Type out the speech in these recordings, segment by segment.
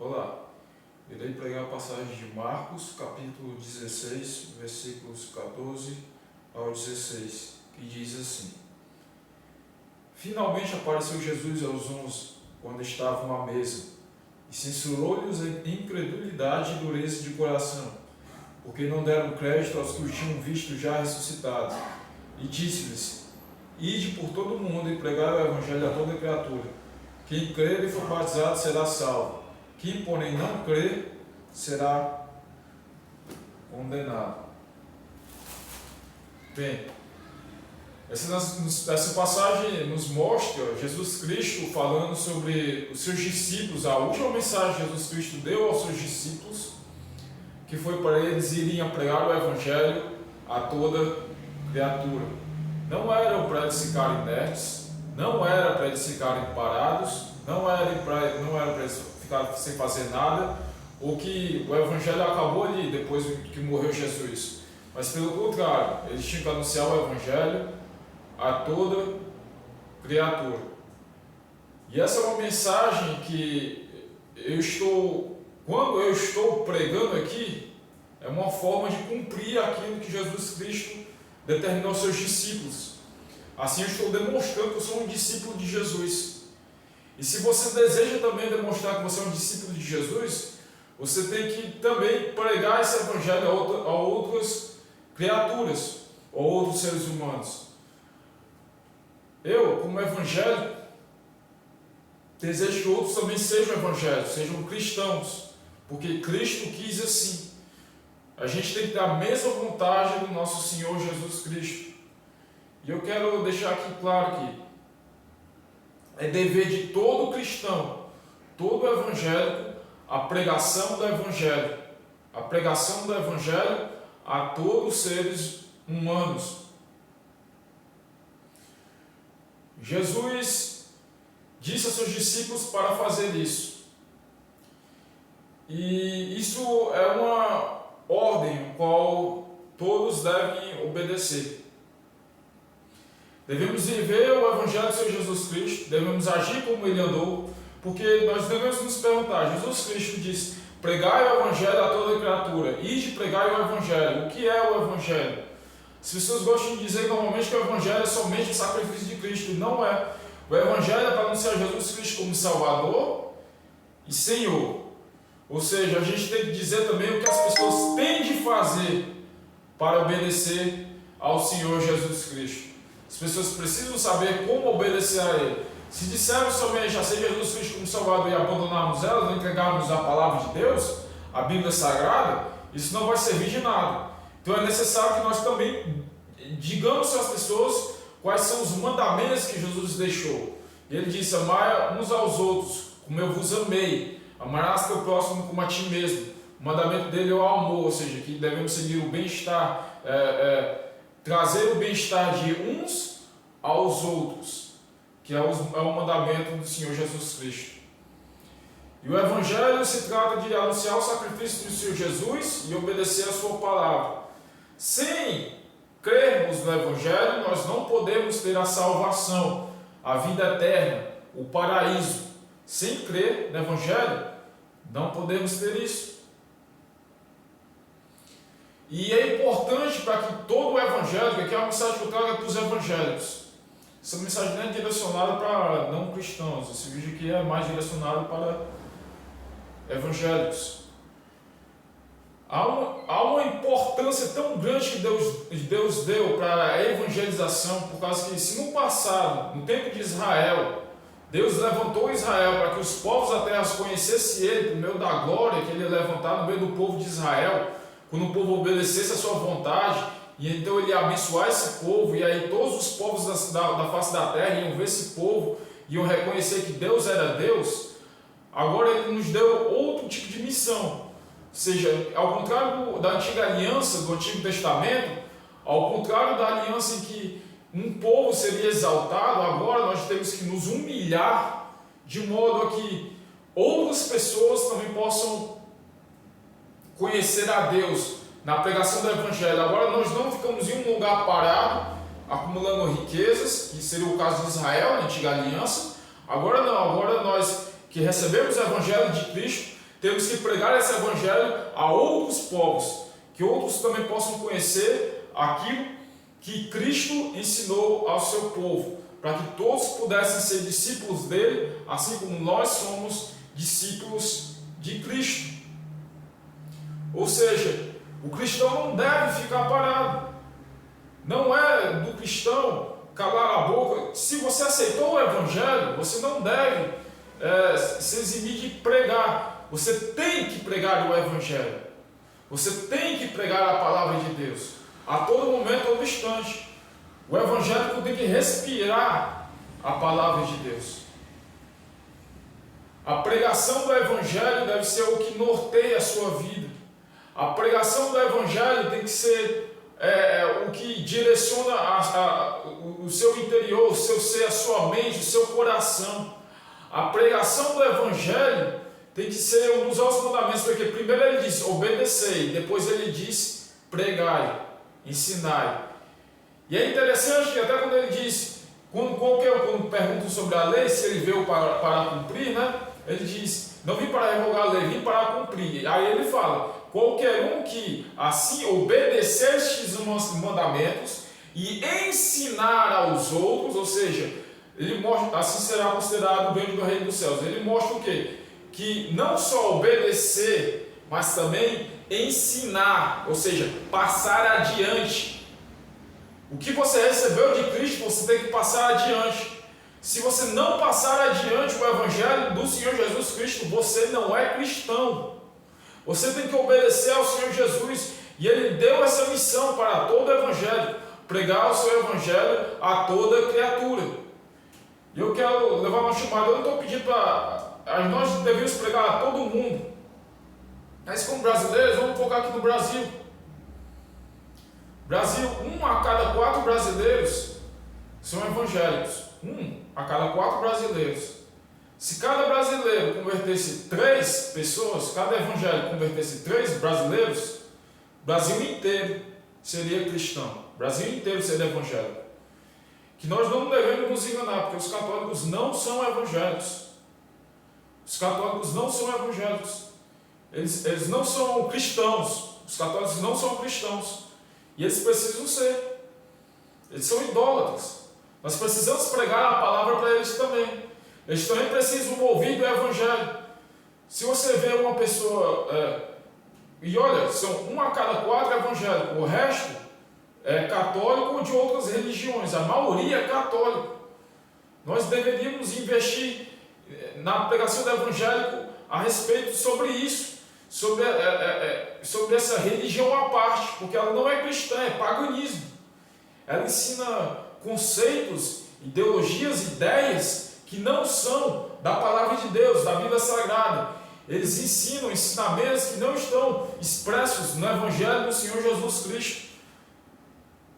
Olá, irei pregar a passagem de Marcos, capítulo 16, versículos 14 ao 16, que diz assim: Finalmente apareceu Jesus aos 11, quando estavam à mesa, e censurou-lhes a incredulidade e dureza de coração, porque não deram crédito aos que o tinham visto já ressuscitado. E disse-lhes: Ide por todo o mundo e pregai o evangelho a toda criatura. Quem crer e for batizado será salvo. Quem, porém, não crer, será condenado. Bem, essa passagem nos mostra Jesus Cristo falando sobre os seus discípulos. A última mensagem que Jesus Cristo deu aos seus discípulos, que foi para eles irem a pregar o evangelho a toda criatura. Não era para eles ficarem inertes, não era para eles ficarem parados, não era para eles ficarem sem fazer nada, ou que o evangelho acabou ali depois que morreu Jesus. Mas pelo contrário, eles tinham que anunciar o evangelho a toda criatura. E essa é uma mensagem que quando eu estou pregando aqui, é uma forma de cumprir aquilo que Jesus Cristo determinou aos seus discípulos. Assim eu estou demonstrando que eu sou um discípulo de Jesus. E se você deseja também demonstrar que você é um discípulo de Jesus, você tem que também pregar esse evangelho a outras criaturas, ou outros seres humanos. Eu, como evangélico, desejo que outros também sejam evangélicos, sejam cristãos, porque Cristo quis assim. A gente tem que ter a mesma vontade do nosso Senhor Jesus Cristo. E eu quero deixar aqui claro que é dever de todo cristão, todo evangélico, a pregação do evangelho. A pregação do evangelho a todos os seres humanos. Jesus disse a seus discípulos para fazer isso. E isso é uma ordem a qual todos devem obedecer. Devemos viver o evangelho do Senhor Jesus Cristo, devemos agir como ele andou, porque nós devemos nos perguntar. Jesus Cristo disse: pregai o evangelho a toda criatura, ide pregai o evangelho. O que é o evangelho? As pessoas gostam de dizer normalmente que o evangelho é somente o sacrifício de Cristo. Não é. O evangelho é para anunciar Jesus Cristo como Salvador e Senhor. Ou seja, a gente tem que dizer também o que as pessoas têm de fazer para obedecer ao Senhor Jesus Cristo. As pessoas precisam saber como obedecer a Ele. Se dissermos somente aceite Jesus Cristo como Salvador e abandonarmos ela, não entregarmos a palavra de Deus, a Bíblia Sagrada, isso não vai servir de nada. Então é necessário que nós também digamos às pessoas quais são os mandamentos que Jesus deixou. Ele disse: amai uns aos outros, como eu vos amei. Amarás teu próximo como a ti mesmo. O mandamento dele é o amor, ou seja, que devemos seguir o bem-estar, trazer o bem-estar de uns aos outros, que é o mandamento do Senhor Jesus Cristo. E o Evangelho se trata de anunciar o sacrifício do Senhor Jesus e obedecer a sua palavra. Sem crermos no Evangelho, nós não podemos ter a salvação, a vida eterna, o paraíso. Sem crer no Evangelho, não podemos ter isso. E é importante para que todo o evangélico, aqui é uma mensagem que eu trago para os evangélicos. Essa mensagem não é direcionada para não cristãos, esse vídeo aqui é mais direcionado para evangélicos. Há uma importância tão grande que Deus deu para a evangelização, por causa que se no passado, no tempo de Israel, Deus levantou Israel para que os povos da terra conhecessem Ele por meio da glória que Ele ia levantar no meio do povo de Israel, quando o povo obedecesse a sua vontade, e então Ele ia abençoar esse povo, e aí todos os povos da face da terra iam ver esse povo, iam reconhecer que Deus era Deus. Agora Ele nos deu outro tipo de missão, ou seja, ao contrário da antiga aliança, do Antigo Testamento, ao contrário da aliança em que um povo seria exaltado, agora nós temos que nos humilhar de modo a que outras pessoas também possam conhecer a Deus na pregação do Evangelho. Agora nós não ficamos em um lugar parado, acumulando riquezas, que seria o caso de Israel, na antiga aliança. Agora não, agora nós que recebemos o Evangelho de Cristo, temos que pregar esse evangelho a outros povos, que outros também possam conhecer aquilo que Cristo ensinou ao seu povo, para que todos pudessem ser discípulos dele, assim como nós somos discípulos de Cristo. Ou seja, o cristão não deve ficar parado. Não é do cristão calar a boca. Se você aceitou o evangelho, você não deve se eximir de pregar. Você tem que pregar o evangelho. Você tem que pregar a palavra de Deus a todo momento, a todo instante. O evangélico tem que respirar a palavra de Deus. A pregação do evangelho deve ser o que norteia a sua vida. A pregação do evangelho tem que ser o que direciona o seu interior, o seu ser, a sua mente, o seu coração. A pregação do evangelho tem que ser um dos altos mandamentos, porque primeiro ele diz obedecei, depois ele diz pregai, ensinai. E é interessante que até quando ele diz, quando perguntam sobre a lei, se ele veio para cumprir, né? Ele diz, não vim para revogar a lei, vim para cumprir. Aí ele fala, qualquer um que assim obedecer estes mandamentos e ensinar aos outros, ou seja, ele mostra, assim será considerado o reino do reino dos céus. Ele mostra o quê? Que não só obedecer, mas também ensinar, ou seja, passar adiante. O que você recebeu de Cristo, você tem que passar adiante. Se você não passar adiante o evangelho do Senhor Jesus Cristo, você não é cristão. Você tem que obedecer ao Senhor Jesus, e Ele deu essa missão para todo o evangelho, pregar o seu evangelho a toda criatura. E eu quero levar uma chamada, eu não estou pedindo para... Nós devemos pregar a todo mundo, mas como brasileiros, vamos focar aqui no Brasil. Brasil, 1 a cada 4 brasileiros são evangélicos. 1 a cada 4 brasileiros. Se cada brasileiro convertesse 3 pessoas, cada evangélico convertesse 3 brasileiros, o Brasil inteiro seria cristão. O Brasil inteiro seria evangélico. Que nós não devemos nos enganar, porque os católicos não são evangélicos. Os católicos não são evangélicos. Eles não são cristãos. Os católicos não são cristãos. E eles precisam ser. Eles são idólatras. Nós precisamos pregar a palavra para eles também. Eles também precisam ouvir do evangelho. Se você vê uma pessoa... e olha, são 1 a cada 4 evangélicos. O resto é católico ou de outras religiões. A maioria é católico. Nós deveríamos investir na pregação do evangelho a respeito sobre isso. Sobre essa religião à parte. Porque ela não é cristã, é paganismo. Ela ensina conceitos, ideologias, ideias que não são da palavra de Deus, da Bíblia Sagrada. Eles ensinam ensinamentos que não estão expressos no Evangelho do Senhor Jesus Cristo.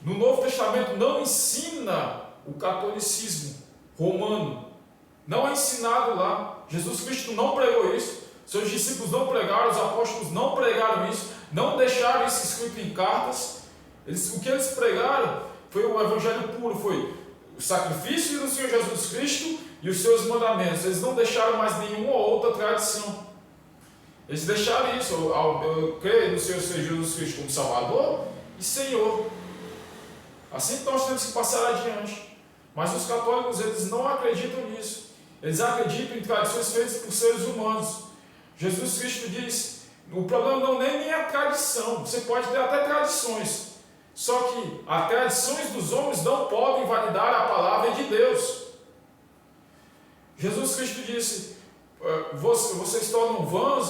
No Novo Testamento não ensina o catolicismo romano. Não é ensinado lá. Jesus Cristo não pregou isso. Seus discípulos não pregaram, os apóstolos não pregaram isso, não deixaram isso escrito em cartas. O que eles pregaram foi o Evangelho puro, foi o sacrifício do Senhor Jesus Cristo e os seus mandamentos. Eles não deixaram mais nenhuma outra tradição. Eles deixaram isso. Eu creio no Senhor Jesus Cristo como Salvador e Senhor. Assim que nós temos que passar adiante. Mas os católicos, eles não acreditam nisso. Eles acreditam em tradições feitas por seres humanos. Jesus Cristo diz, o problema não é nem a tradição. Você pode ter até tradições. Só que as tradições dos homens não podem validar a palavra de Deus. Jesus Cristo disse, vocês tornam vãs,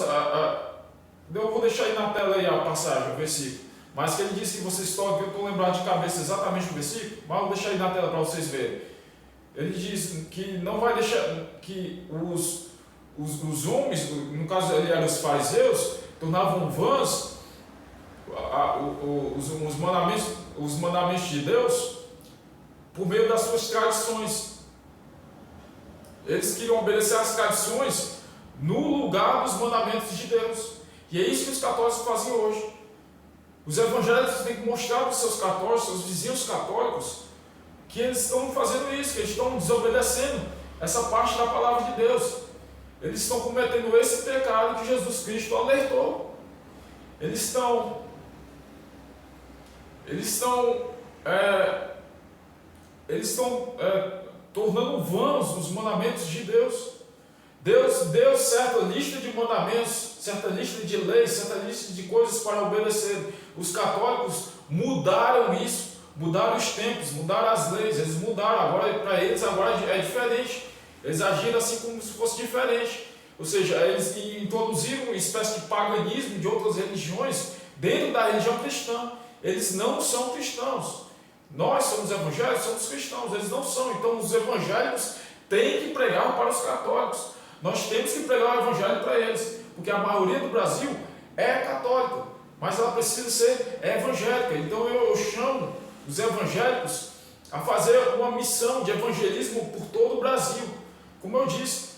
eu vou deixar aí na tela aí a passagem, o versículo, mas que ele disse que vocês tornam, eu estou lembrado de cabeça exatamente o versículo, mas eu vou deixar aí na tela para vocês verem. Ele diz que não vai deixar, que os homens, no caso ele eram os fariseus, tornavam vãs os mandamentos de Deus por meio das suas tradições. Eles queriam obedecer às tradições no lugar dos mandamentos de Deus. E é isso que os católicos fazem hoje. Os evangélicos têm que mostrar para os seus católicos, seus vizinhos católicos, que eles estão fazendo isso, que eles estão desobedecendo essa parte da palavra de Deus. eles estão cometendo esse pecado que Jesus Cristo alertou. Eles estão tornando vãos os mandamentos de Deus. Deus deu certa lista de mandamentos, certa lista de leis, certa lista de coisas para obedecer. Os católicos mudaram isso, mudaram os tempos, mudaram as leis, eles mudaram. Agora, para eles, agora é diferente. Eles agiram assim como se fosse diferente. Ou seja, eles introduziram uma espécie de paganismo de outras religiões dentro da religião cristã. Eles não são cristãos. Nós somos evangélicos, somos cristãos, eles não são. Então os evangélicos têm que pregar para os católicos. Nós temos que pregar o evangelho para eles, porque a maioria do Brasil é católica, mas ela precisa ser evangélica. Então eu chamo os evangélicos a fazer uma missão de evangelismo por todo o Brasil. Como eu disse,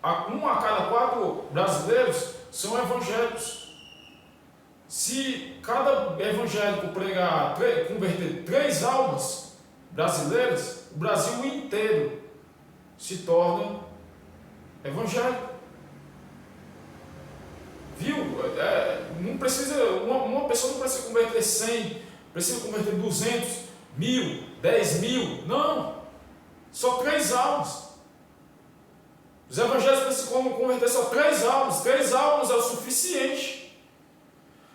1 a cada 4 brasileiros são evangélicos. Se cada evangélico pregar, converter 3 almas brasileiras, o Brasil inteiro se torna evangélico. Viu? Não precisa, uma pessoa não precisa converter 100, precisa converter 200, 1000, 10 mil. Não! Só 3 almas. Os evangélicos precisam converter só 3 almas. 3 almas é o suficiente.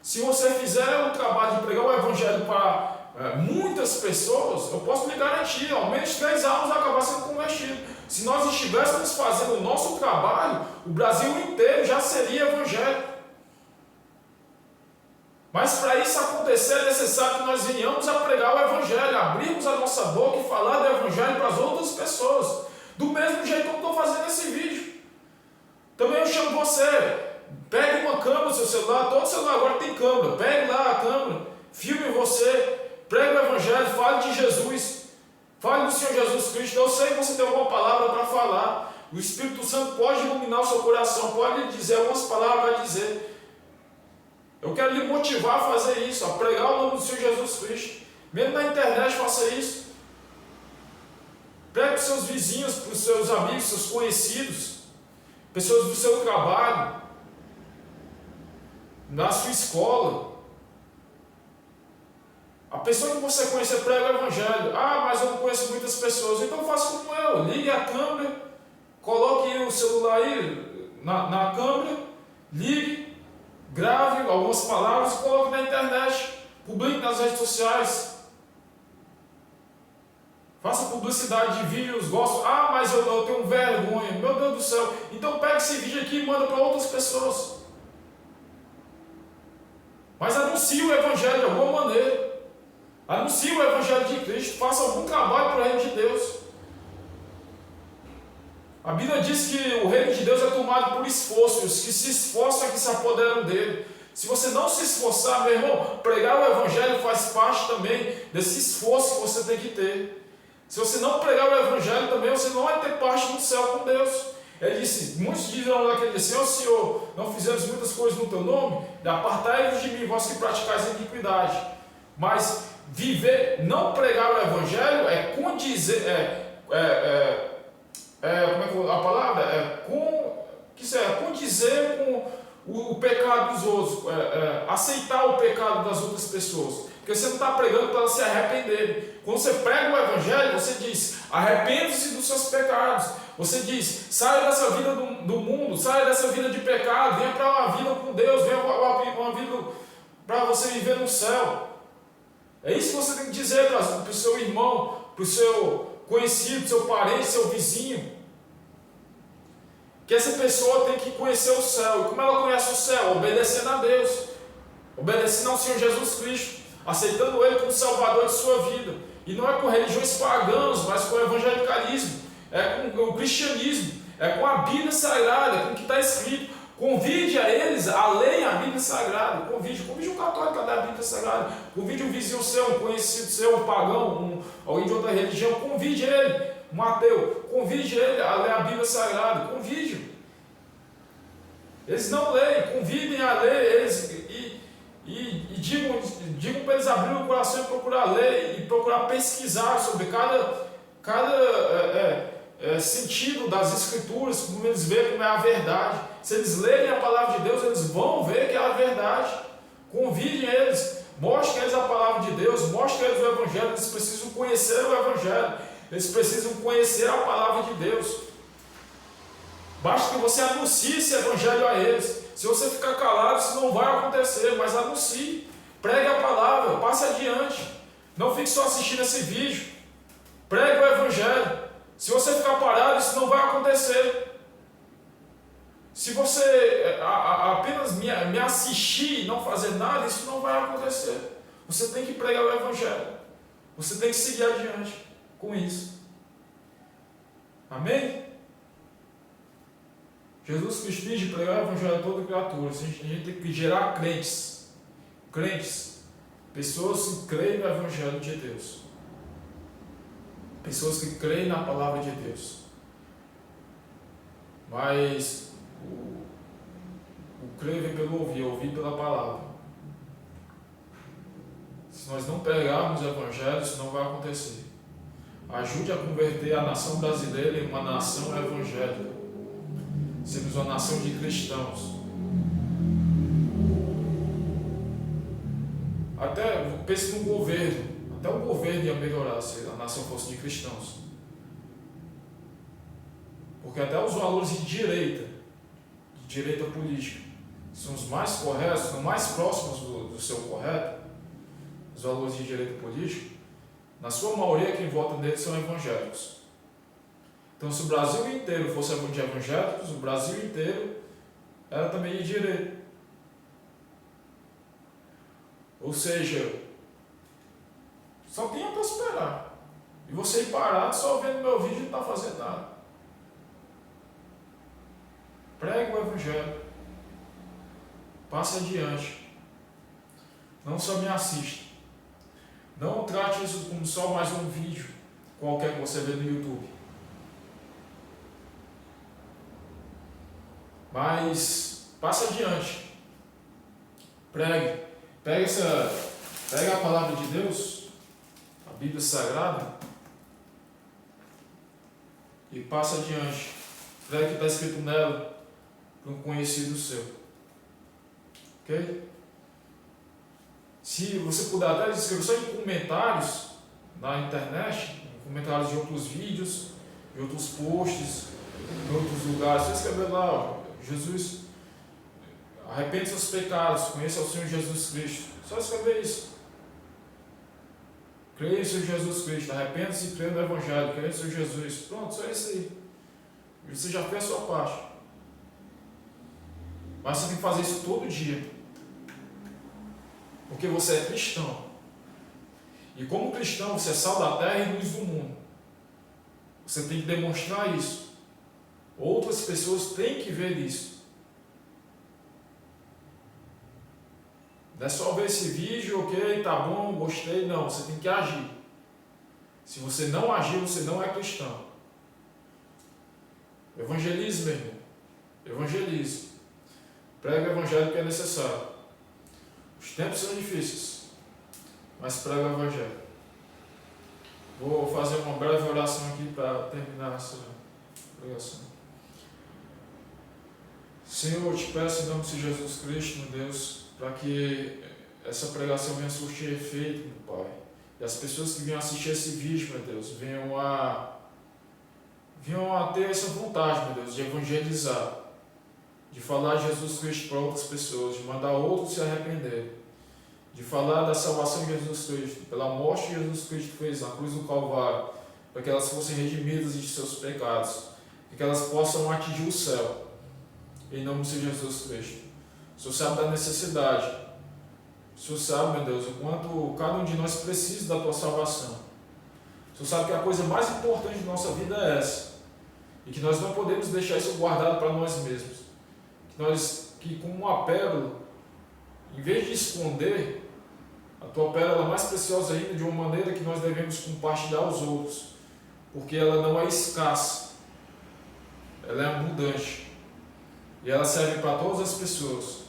Se você fizer o trabalho de pregar o evangelho para muitas pessoas, eu posso lhe garantir, ao menos 3 almas vai acabar sendo convertido. Se nós estivéssemos fazendo o nosso trabalho, o Brasil inteiro já seria evangélico. Mas para isso acontecer é necessário que nós venhamos a pregar o evangelho, abrirmos a nossa boca e falar do evangelho para as outras pessoas. Do mesmo jeito que eu estou fazendo esse vídeo. Também eu chamo você. Pegue uma câmera no seu celular, todo celular agora tem câmera, pegue lá a câmera, filme você, pregue o evangelho, fale de Jesus, fale do Senhor Jesus Cristo. Eu sei que você tem alguma palavra para falar, o Espírito Santo pode iluminar o seu coração, pode lhe dizer algumas palavras para dizer. Eu quero lhe motivar a fazer isso, a pregar o nome do Senhor Jesus Cristo, mesmo na internet faça isso. Pregue para os seus vizinhos, para os seus amigos, seus conhecidos, pessoas do seu trabalho, na sua escola. A pessoa que você conhecer prega o evangelho. Ah, mas eu não conheço muitas pessoas. Então faça como eu. Ligue a câmera, coloque o celular aí na câmera, ligue, grave algumas palavras e coloque na internet. Publique nas redes sociais. Faça publicidade de vídeos, gosto. Ah, mas eu tenho vergonha. Meu Deus do céu. Então pega esse vídeo aqui e manda para outras pessoas. Mas anuncie o evangelho de alguma maneira. Anuncie o evangelho de Cristo. Faça algum trabalho para o reino de Deus. A Bíblia diz que o reino de Deus é tomado por esforço. Os que se esforçam é que se apoderam dele. Se você não se esforçar, meu irmão, pregar o evangelho faz parte também desse esforço que você tem que ter. Se você não pregar o evangelho também, você não vai ter parte no céu com Deus. Ele disse, muitos dirão naquele dia, Senhor, não fizemos muitas coisas no teu nome, apartai-vos de mim, vós que praticais a iniquidade. Mas viver, não pregar o evangelho é condizer, como é que a palavra? Condizer com o pecado dos outros, aceitar o pecado das outras pessoas. Porque você não está pregando para elas se arrependerem. Quando você prega o evangelho, você diz, arrependa-se dos seus pecados. Você diz, saia dessa vida do mundo, saia dessa vida de pecado, venha para uma vida com Deus, venha para uma vida para você viver no céu. É isso que você tem que dizer para o seu irmão, para o seu conhecido, seu parente, seu vizinho. Que essa pessoa tem que conhecer o céu. E como ela conhece o céu? Obedecendo a Deus, obedecendo ao Senhor Jesus Cristo, aceitando Ele como Salvador de sua vida. E não é com religiões pagãs, mas com o evangelicalismo, é com o cristianismo, é com a Bíblia Sagrada, é com o que está escrito. Convide a eles a lerem a Bíblia Sagrada. Convide um católico a ler a Bíblia Sagrada. Convide um vizinho seu, um conhecido seu, um pagão, alguém de outra religião. Convide ele, um ateu. Convide ele a ler a Bíblia Sagrada. Convide-o. Eles não leem, convidem a ler eles e digam para eles abrirem o coração e procurar ler e procurar pesquisar sobre cada sentido das Escrituras, como eles veem como é a verdade. Se eles lerem a palavra de Deus, eles vão ver que é a verdade. Convidem eles, mostrem eles a palavra de Deus, mostrem eles o Evangelho. Eles precisam conhecer o Evangelho, eles precisam conhecer a palavra de Deus. Basta que você anuncie esse Evangelho a eles. Se você ficar calado, isso não vai acontecer, mas anuncie, pregue a palavra, passe adiante. Não fique só assistindo esse vídeo, pregue o Evangelho. Se você ficar parado, isso não vai acontecer. Se você apenas me assistir e não fazer nada, isso não vai acontecer. Você tem que pregar o Evangelho. Você tem que seguir adiante com isso. Amém? Jesus Cristo diz de pregar o Evangelho a toda criatura. A gente tem que gerar crentes. Pessoas que creem no Evangelho de Deus. Pessoas que creem na palavra de Deus. Mas o crer vem pelo ouvir pela palavra. Se nós não pregarmos o Evangelho, isso não vai acontecer. Ajude a converter a nação brasileira em uma nação evangélica. Sermos uma nação de cristãos. Até pense no governo. Até o governo ia melhorar se a nação fosse de cristãos. Porque até os valores de direita política, são os mais corretos, são mais próximos do seu correto, os valores de direita política, na sua maioria quem vota neles são evangélicos. Então, se o Brasil inteiro fosse de evangélicos, o Brasil inteiro era também de direita. Ou seja, só tem a prosperar. E você ir parado só vendo meu vídeo e não está fazendo nada. Pregue o Evangelho. Passe adiante. Não só me assista. Não trate isso como só mais um vídeo qualquer que você vê no YouTube. Mas passe adiante. Pregue. Pega a palavra de Deus, a Bíblia Sagrada, e passe adiante. Pregue o que está escrito nela para um conhecido seu. Ok? Se você puder até escrever só em comentários na internet, em comentários de outros vídeos, de outros posts, de outros lugares, você escrever lá, ó, Jesus, arrepende seus pecados, conheça o Senhor Jesus Cristo. Só escrever isso. Creia em Senhor Jesus Cristo, arrependa-se e creia no Evangelho, creia em Senhor Jesus. Pronto, só isso aí. E você já fez a sua parte. Mas você tem que fazer isso todo dia. Porque você é cristão. E como cristão, você é sal da terra e luz do mundo. Você tem que demonstrar isso. Outras pessoas têm que ver isso. Não é só ver esse vídeo, ok, tá bom, gostei. Não, você tem que agir. Se você não agir, você não é cristão. Evangelize, meu irmão. Evangelize. Prega o evangelho que é necessário. Os tempos são difíceis, mas prega o evangelho. Vou fazer uma breve oração aqui para terminar essa pregação. Senhor, eu te peço em nome de Jesus Cristo, meu Deus, para que essa pregação venha surtir efeito, meu Pai. E as pessoas que venham assistir esse vídeo, meu Deus, venham a ter essa vontade, meu Deus, de evangelizar, de falar de Jesus Cristo para outras pessoas, de mandar outros se arrepender, de falar da salvação de Jesus Cristo, pela morte que Jesus Cristo fez na cruz do Calvário, para que elas fossem redimidas de seus pecados, e que elas possam atingir o céu, em nome de Jesus Cristo. O Senhor sabe da necessidade, o Senhor sabe, meu Deus, o quanto cada um de nós precisa da tua salvação. O Senhor sabe que a coisa mais importante da nossa vida é essa, e que nós não podemos deixar isso guardado para nós mesmos. Que como uma pérola, em vez de esconder, a tua pérola mais preciosa ainda, de uma maneira que nós devemos compartilhar aos outros, porque ela não é escassa, ela é abundante, e ela serve para todas as pessoas.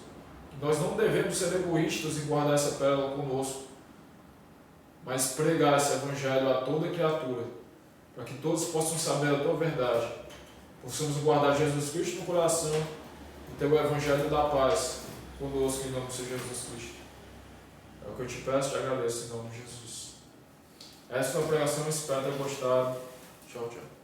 Nós não devemos ser egoístas e guardar essa pérola conosco, mas pregar esse evangelho a toda criatura, para que todos possam saber a tua verdade, possamos guardar Jesus Cristo no coração e ter o Evangelho da paz conosco em nome de Jesus Cristo. É o que eu te peço e te agradeço em nome de Jesus. Essa é a pregação, espero ter gostado. Tchau, tchau.